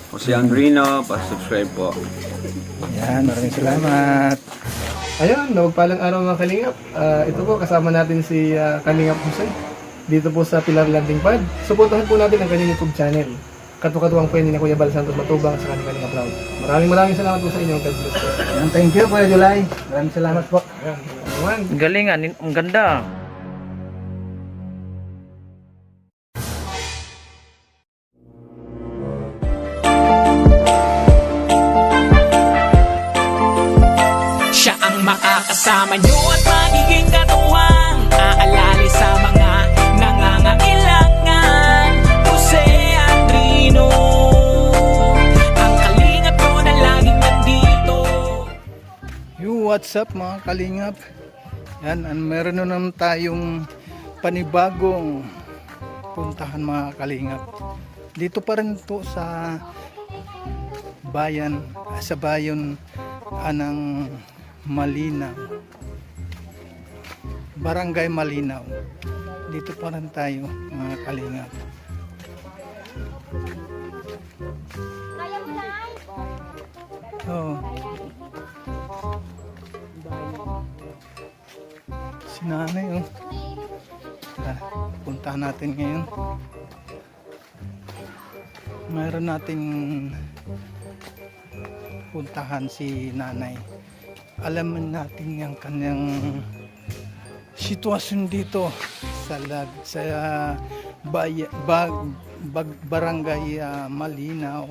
Jose Andrino, pa-subscribe po. Yan, maraming salamat. Ayun, mapagpalang araw mga Kalingap. Ito po, kasama natin si Kalingap Jose. Dito po sa Pilar Landing Pad. Suportahan po natin ang kanyang YouTube channel. Katuwang po ni Kuya Bal Santos Matubang sa kanyang Kalingap Proud. Maraming salamat po sa inyo. God bless po. Yan, thank you Kuya July. Maraming salamat po. Ayan, everyone. Galing, ang ganda. Siya ang makakasama nyo at magiging katuwang aalali sa mga nangangailangan. Jose Andrino, ang kalingap ko na laging nandito. What's up mga Kalingap? Yan, meron na naman tayong panibagong puntahan mga Kalingap. Dito pa rin po sa bayan ng Malinaw, Barangay Malinaw. Dito pa rin tayo mga Kalingap. Oh. Si nanay, oh. Puntahan natin ngayon. Mayroon nating puntahan si nanay. Alaman natin yung kanyang sitwasyon dito sa Barangay Malinaw.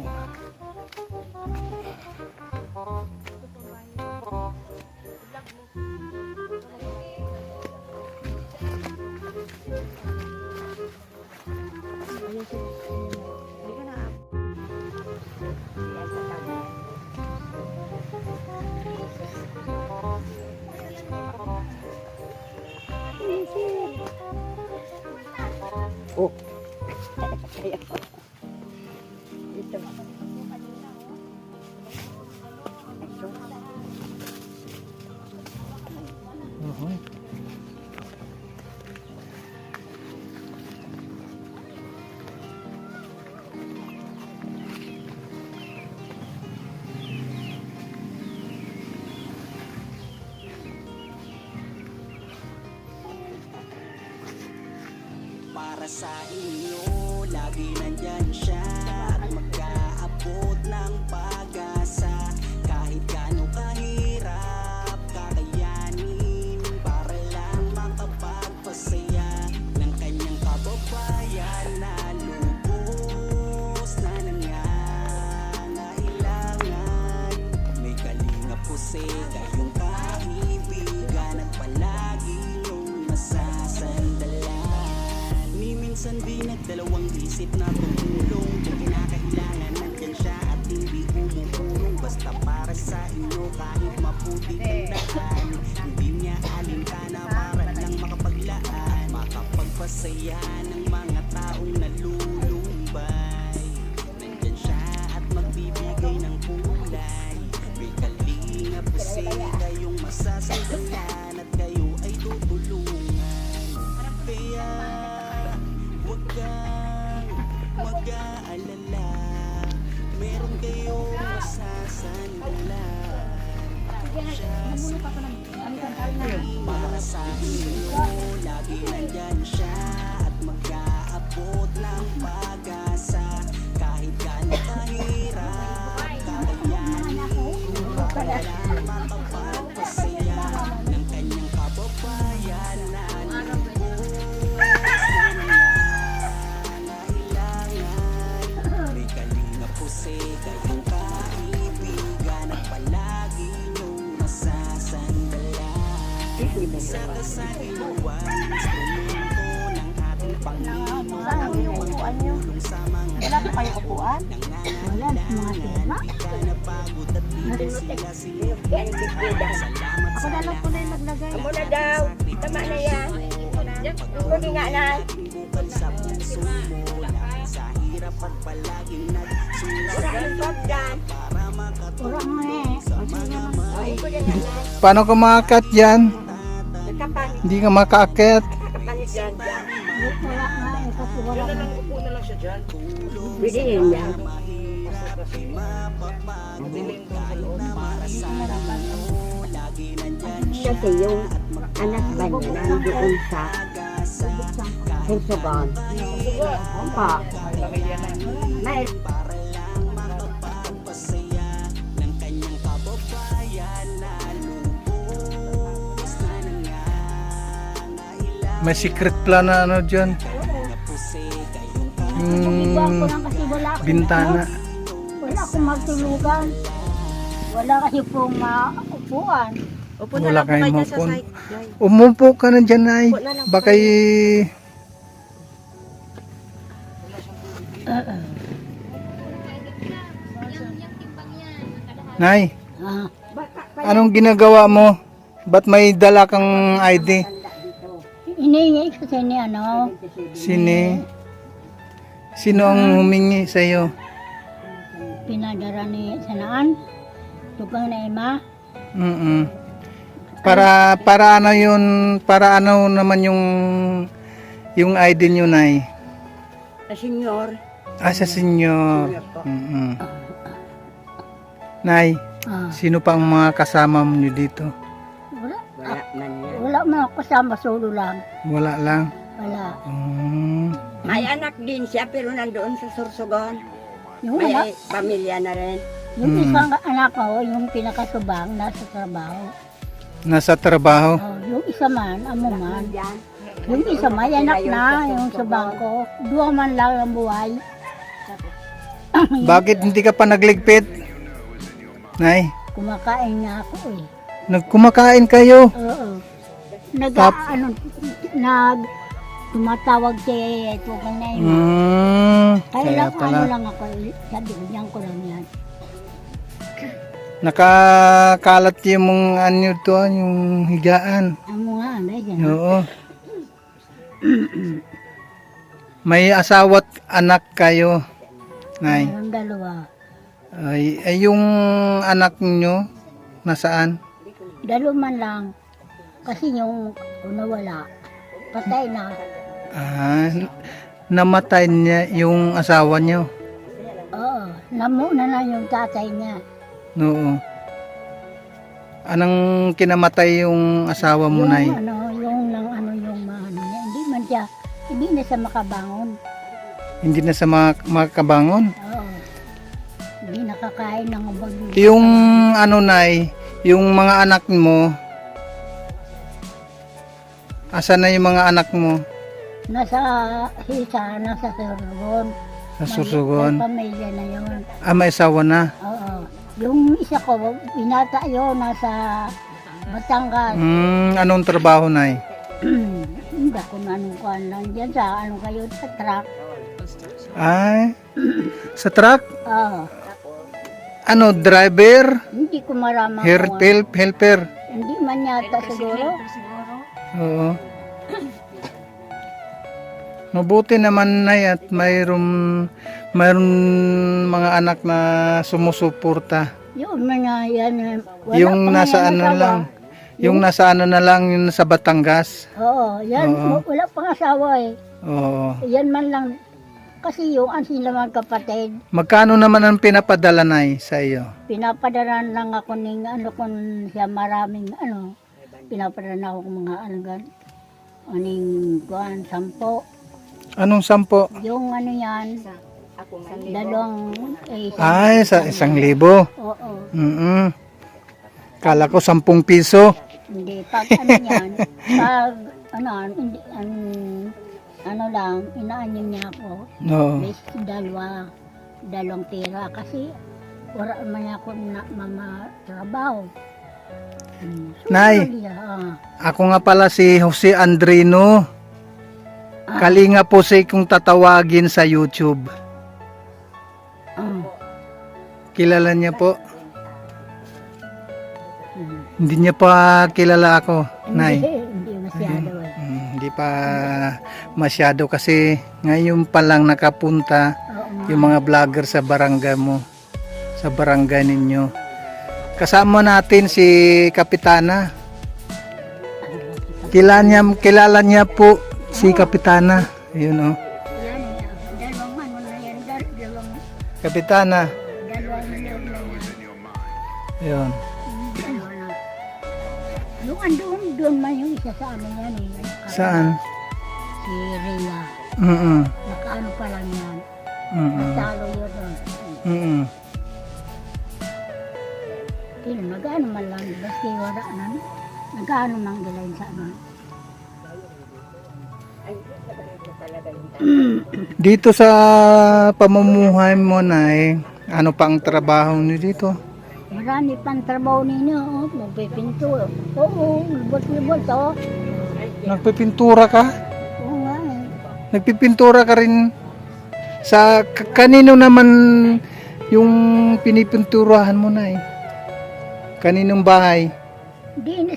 Oh. Dito. Para sa inyo, lagi nandyan siya at mag-aabot ng pag-asa. Kahit gaano kahirap, kakayanin para lang makapagpasaya ng kanyang kababayan na lubos na nangangailangan. May Kalingap Jose, kayong kaibigan at palagi niyong masasandalan. Minsan di nagdalawang isip na tumulong. Kung kinakailangan nandyan siya at hindi umupulong. Basta para sa inyo kahit maputi ang daan. Hindi niya alintana para lang makapaglaan. Makapagpasaya ng mga taong nalulumbay. Nandyan siya at magbibigay ng kulay. May Kalingap Jose, kayong masasandalan at kayo ay tutulungan. Kaya huwag kang mag-aalala, meron kayong masasandalan. Siya para sa inyo, lagi nandyan siya at mag-aabot ng pag-asa. Kahit gaano kahirap, kakayanin para lang makapagpasaya ng kanyang kababayan na kayong kaibigan at palagi niyong masasandalan. Isa ka sa inuwan, instrumento ng ating Panginoon. Pagtulong sa mga Wala pa kayo upuan? Wala, mga tema. di ka napagod at hindi sila Ako na lang po na yung maglagay. Amo na daw. Tama na yan. Hindi nga na. bukal sa puso mo lang sa hirap at palaging nagsulat para makatulong sa mga may Paano ka makaakyat dyan? Nagkapanit. Hindi ka makaakyat. Nagkapanit yan dyan. Wala nga. Kasi wala na. Upo na lang siya dyan. Pwede yun yan. Kasi yung anak ba niya nandoon sa Sensogon. Pa. May May secret plan na ano dyan. Ibuan ko lang kasi wala akong Bintana. wala akong magtulugan. Wala kasi pong maupuan. Wala kayong mapon. Umupo ka na dyan, Nay. Baka Nay, Ah, anong ginagawa mo? Ba't may dala kang ID? Hinihingi kasi ni ano, Sino ang humingi sa iyo? pinadara ni Sanaan. Tukang na ima. Para ano yun, para ano naman yung ID niyo, Nay? senyor. Sa senyor. Nay, Ah, sino pa ang mga kasama niyo dito? wala. Wala man yan. Wala man ako kasama, solo lang. Wala lang. Wala. May anak din siya pero nandoon sa Sorsogon. Yung anak, May pamilya na rin. yung isang anak ko, yung pinakasubang, nasa trabaho. Nasa trabaho. Oh, yung isa man, amo man. Yung isa may anak na, yung subang ko. Dua man lang ang buhay. Bakit hindi ka pa nagligpit? Nay, Kumakain nga ako eh. nagkumakain kayo. Oo. Nag, Tap- ano, tumatawag si Tukang na ima. Kaya Kaya lang, ano pala. lang ako, sabi ko, diyan ko lang yan. Nakakalat yung mga ano to, yung higaan. Amo nga, yan. Oo. May asawa't anak kayo, Nay. Mayroong dalawa. Ay yung anak nyo, nasaan? Dalawa man lang. Kasi yung una wala. Patay na. Namatay niya yung asawa nyo. Oo. Namuna na yung tatay niya. Oo. Anong kinamatay yung asawa mo, Nay? Yung yung maano niya. Hindi na siya makabangon. Hindi na sa makabangon. Oo. Hindi nakakain ng bagyo. Yung ano, Nay, yung mga anak mo, asan na yung mga anak mo? Nasa Hisa, nasa Sorsogon. Sa Sorsogon. May pamilya na yun. May asawa na. Oo. Yung isa ko, binata yun, nasa Batangas. Anong trabaho, Nay? Hindi ko na anong kuhan lang dyan sa ano kayo, sa truck. Ay, sa truck? Oo. Ano, driver? Hindi ko maramang Helper? Hindi man yata siguro. Oo. Mabuti naman, Nay, at mayroon mga anak na sumusuporta. Yung mga yan, wala Yung pa nasa nga yan ano asawa. lang, yung nasa ano na lang, yung sa Batangas. Oo, yan, Oo. wala pang asawa eh. Oo. Yan man lang, kasi yung sila mga kapatid, Magkano naman ang pinapadala, Nay, sa iyo? pinapadaran lang ako ng ano kung siya maraming ano, pinapadaran ako ng mga alagad. Aning kuhan, 10. Anong 10? Yung ano yan, dalawang, Ay, sa 1,000. oo, Kala ko 10 piso. hindi, pag ano yan, pag ano, hindi, ano lang, inaanyo niya ako, Oo. bes dalawang tira, kasi wala man ako na trabaho. Nay. Ako nga pala si Jose Andrino. Kalinga po si kung tatawagin sa YouTube. Kilala niya po? Hindi niya pa kilala ako, Nay. Hindi masyado eh. Hindi pa masyado kasi ngayon pa lang nakapunta Oo, yung mga vlogger sa barangay mo, sa barangay ninyo. Kasama natin si Kapitana. Kilala niya po si Kapitana. Yun oh. yan, dalawang ano na yan, dalawang Kapitana. loob na yan. Yun. Dalawa na. Yung doon man yung isa sa ano yan eh. Saan? Si Rhea. Mm-mm. Nakaano pa lang yan. Mm-mm. Natalo yun doon. Mm-mm. Kino, nag-ano man lang. Basta wala na. Nag-ano man galayin sa ano. Dito sa pamumuhay mo na ano pa ang trabaho niyo dito? Marami pang trabaho ninyo. Oh. Magpipinto. Oo, libot-libot. Oh. Nagpipintura ka? Oo nga eh. Nagpipintura ka rin sa kanino naman yung pinipinturahan mo na Kaninong bahay? Hindi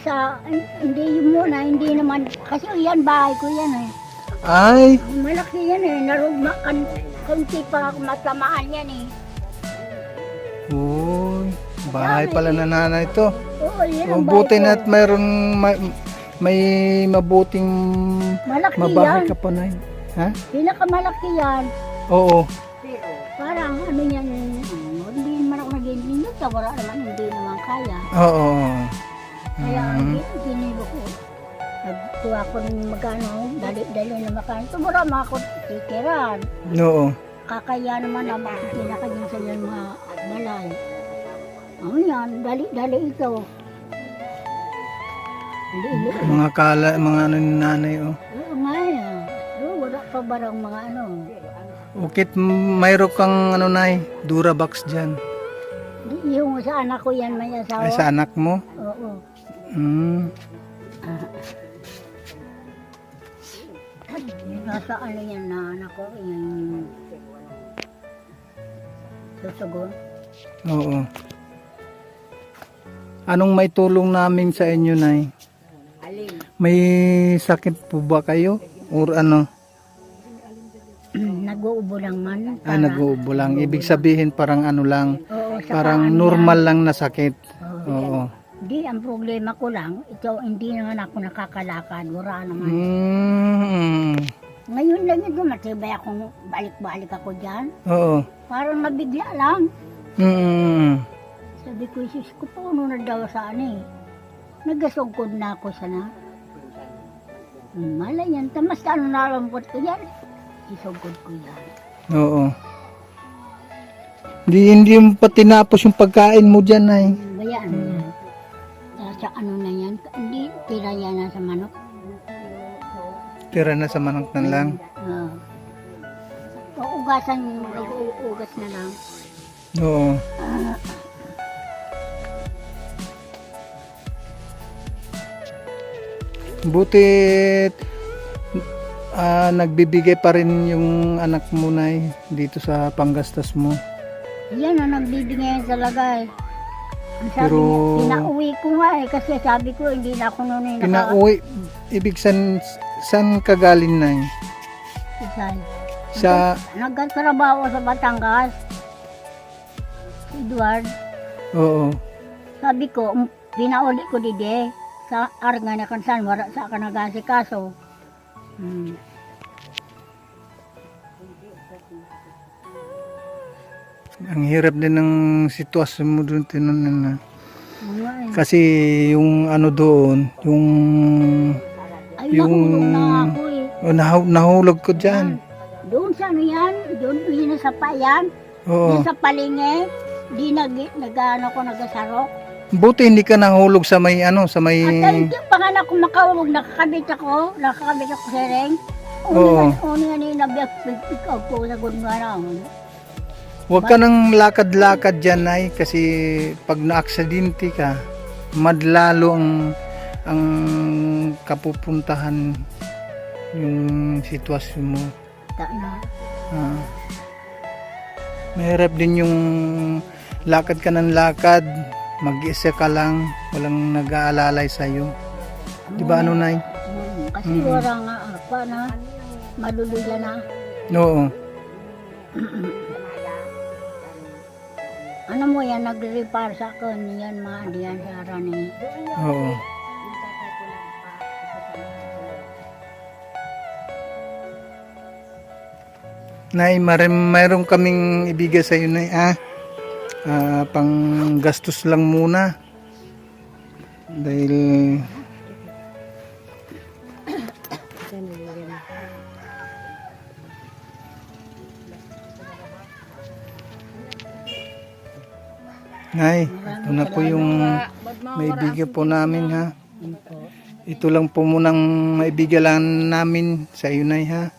yun muna, hindi naman. Kasi yan, bahay ko yan eh. Ay, Malaki yan eh. Narugmakan. Kunti pa matamaan yan eh. uy, bahay pala na nanay to. Oo, yan ang Buti bahay na ko. at mayroon may mabuting Malaki mabahay yan. ka pa na. Ha? Pinakamalaki yan. Oo. Parang ano yan, hindi naman ako nag-iintindihan. Wala naman, hindi naman kaya. Oo. Kaya ginibo ko. Nagkuha ko ng magkano, dali-dali na makano. Tumura mga ako tikiran. Oo. Kakaya naman na makikinaka niya sa yung mga balay. Ano yan, dali-dali ito. Dali-dali. Mga ano ni nanay Oo nga yan. Oo, wala pa barang mga ano. Ukit mayroon kang ano Durabox diyan. Yung sa anak ko yan may asawa. Ay sa anak mo? Oo. Nasa ano yan na anak ko, yung susugon. Oo. Anong may tulong namin sa inyo, Nay? May sakit po ba kayo? Or ano? Nag-uubo lang man. Nag-uubo lang. Ibig sabihin parang ano lang. Oo, saka Parang ano normal lang na sakit. Oo. Di, ang problema ko lang, ito hindi naman ako nakakalakad. Wala naman. Ngayon lang ito, matibay akong balik-balik ako dyan. Oo. Parang nabigla lang. Sabi ko, Isus ko po, ano na daw saan eh. Nagasugkod na ako sana. Malay yan, tamas ano nalambot ko yan. Isugkod ko yan. Oo. Hindi mo pa tinapos yung pagkain mo dyan, Nay. Bayaan mo yan. Sa ano na yan, hindi, tira yan na sa manok. Tira na sa manok na lang. Uugasan, ugas na lang. Oo. Butit nagbibigay pa rin yung anak mo na dito sa panggastos mo. Yan ang nagbibigay talaga eh. Ang sabi Pero niya, pinauwi ko nga eh, kasi sabi ko hindi na ako noon eh pinauwi, ibig san kagaling na Isay. sa Nagkatrabaho sa Batangas. Edward, oo. sabi ko, pinauli ko dide sa arga na kansan, wala sa kanagasi-kaso. Ang hirap din ng sitwasyon mo doon tinunan na. Mga eh. Kasi yung ano doon, yung Ay, yung nahulog na ako eh. Nahulog ko diyan. Doon sa ano yan, doon yun sa payan, Oo. doon sa palinge, di nag-ano ko, nagasarok. Buti hindi ka nahulog sa may sa may At hindi pa nga na ako makaulog, nakakabit ako sa ring. Oo. Uni nga ni nabiyag ikaw ko sa gudungan na. Huwag ka nang lakad-lakad dyan, Nay, kasi pag na-aksidente ka, madlalo ang kapupuntahan yung sitwasyon mo. Na. Mahirap din yung lakad ka ng lakad, mag-isa ka lang, walang nag-aalalay sa'yo. Di ba ano, Nay? Kasi wala nga apa na, maluluya na. Oo. Ano mo yan, nag-repair sa akin, yan mga diyan sa arani. Oo. Nay, mayroon kaming ibigay sa iyo, Nay, pang gastos lang muna. Dahil Nay, ito na po yung maibigay po namin ha. Ito lang po munang maibigay lang namin sa iyo, Nay, ha.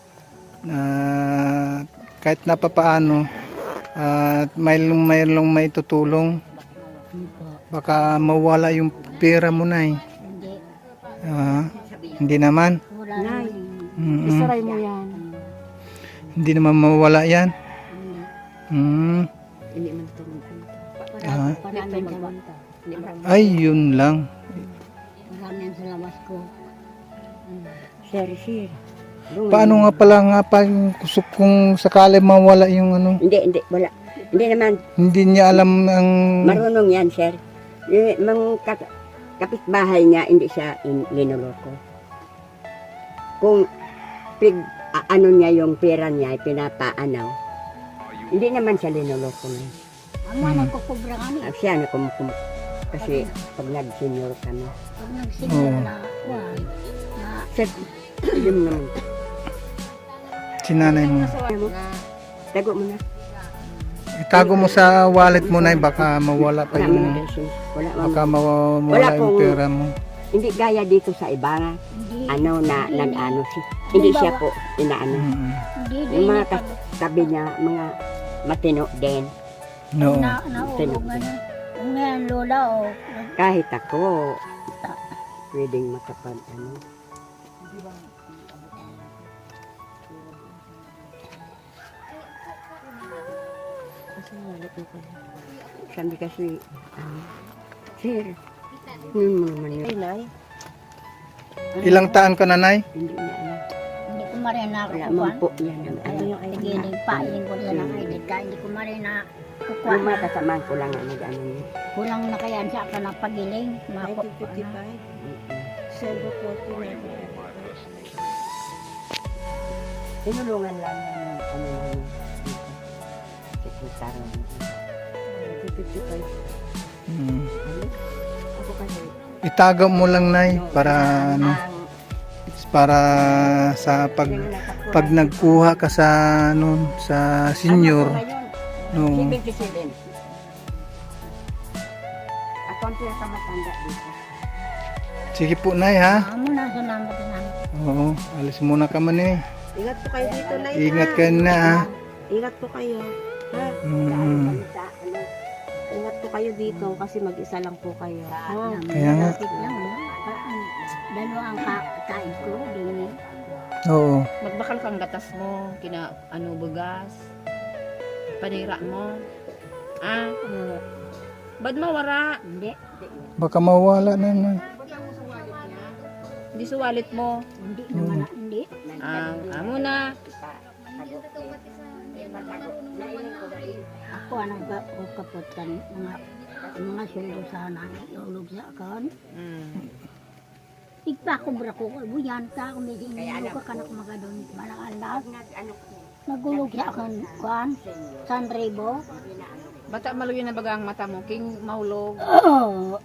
Na kahit napapaano at mayroong may tutulong. Baka mawala yung pera mo, Nay. Hindi. Hindi naman. Wala naman. Isaray mo yan. Hindi naman mawala yan. Hindi man ito. Maraming salamat. Ay, yun lang. Maraming salamat ko. Sir. Paano nga pala nga pa kung sakali mawala yung ano? Hindi, wala. Hindi naman, Hindi niya alam ang... marunong yan, sir. Kapitbahay niya, hindi siya linuloko. Kung ano niya yung pera niya, pinapaanaw, hindi naman siya linuloko na. Ang mga nagkukubra kami. Siya na kasi pag nag-senior kami. Pag nagsinira na, Sir, yun naman. Sinanay mo. Tago mo na. Itago mo sa wallet mo, Nay. Baka mawala pa Wala mo yung... na kasi. Wala mo. Baka mawala Wala yung pong- pera mo. Hindi gaya dito sa iba nga. hindi, Nag-ano siya. Hindi siya po inaano. hindi, Yung mga katabi niya, mga matino din. No. naulog nga na. Kung ngayon, lola, Kahit ako, pwedeng makapag ano. Sabi kasi, sir, yun mo naman yun. Ilang taan ka na, Nay? Hindi na ano. hindi ko marin na Wala kukuhan. man po yan. Ano yung tigiling pa, yung ko yan ang ID ka, hindi ko marin na kukuhan. Yung mga kasama ko lang ang nag-ano yun. Kulang na kaya siya ka ng pagiling. Tinulungan lang ng ano namin dito. Sekretary. 55. Mm. Ako kasi. Itago mo lang, Nay, para ano, para sa pag nagkuha ka sa ano, sa senior. No. 77. Ako ang pinakamatanda dito. Sige po, Nay, ha. Amo na, salamat namin. Oo, alis muna ka man eh. Ingat po kayo dito, Nay. Ingat ka na, ha. Ingat po kayo. Ha? Mm. Ingat po kayo dito kasi mag-isa lang po kayo. Ha? Kaya nga. Lapit lang, dalawa ang kain ko, din Oo. Magbakal kang gatas mo, bugas, panira mo. Ba't mawara? Hindi, Baka mawala na, Nay. Di suwalit mo. hindi naman, hindi. Amo na. Ako ang kaputan, mga sweldo sana, iulog sa akin. Tigpa ko bra ko, buyan ka, kung may sinulog ka kanak magadon, malakalas. Nagulog sa akin, kuhan, Sanrebo. Bata maluyo na baga ang mata mo, king mahulog. Oh,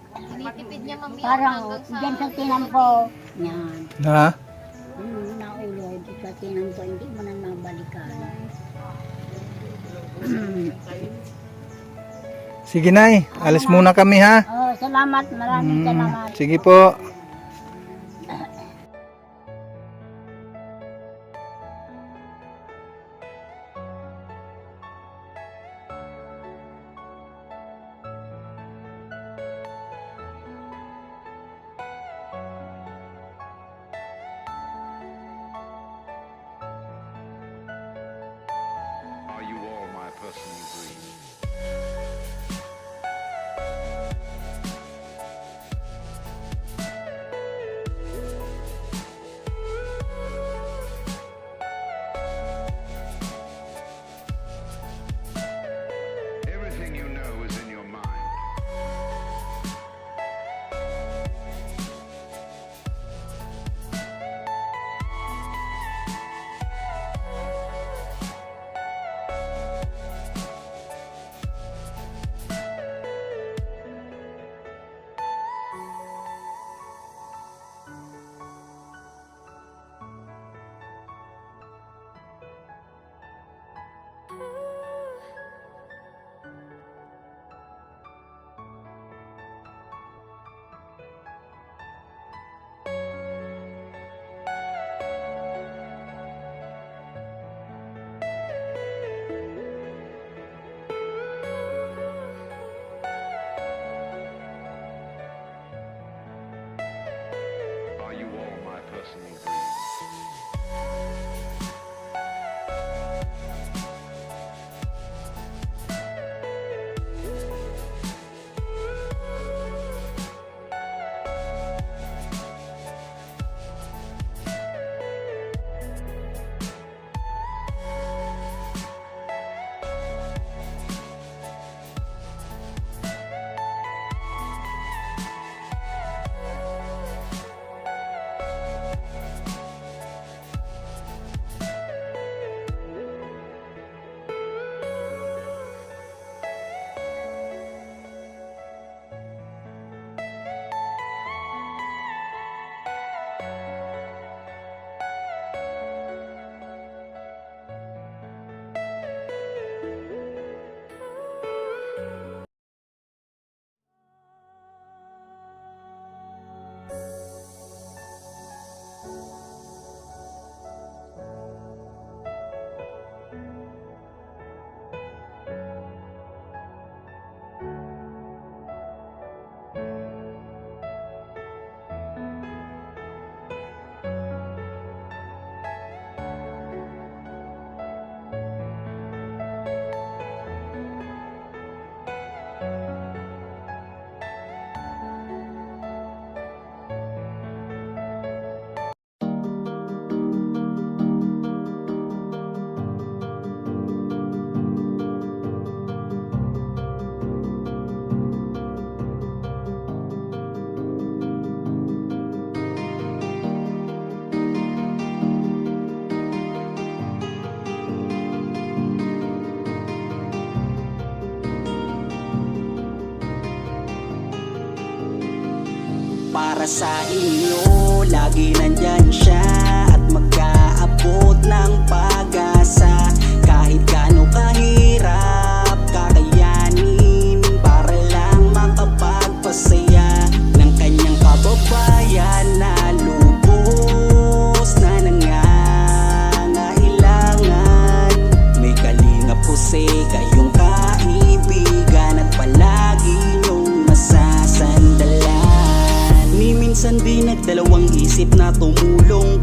parang dyan sa tinan ko, yan. Ha? Naulog sa tinan ko, hindi mo na nabalikan. Sige, Nay. Alis muna kami, ha. Oh, salamat, maraming salamat. Sige po. Are you all my personal dreams? para sa inyo. Lagi nandyan siya at mag-aabot ng pag-asa. Kahit gaano kahirap kakayanin para lang makapagpasaya ng kanyang kababayan na lubos na nangangailangan. May Kalingap Jose, kayong kaibigan at palagi niyong masasandalan. Ni minsan di nagdalawang isip na tumulong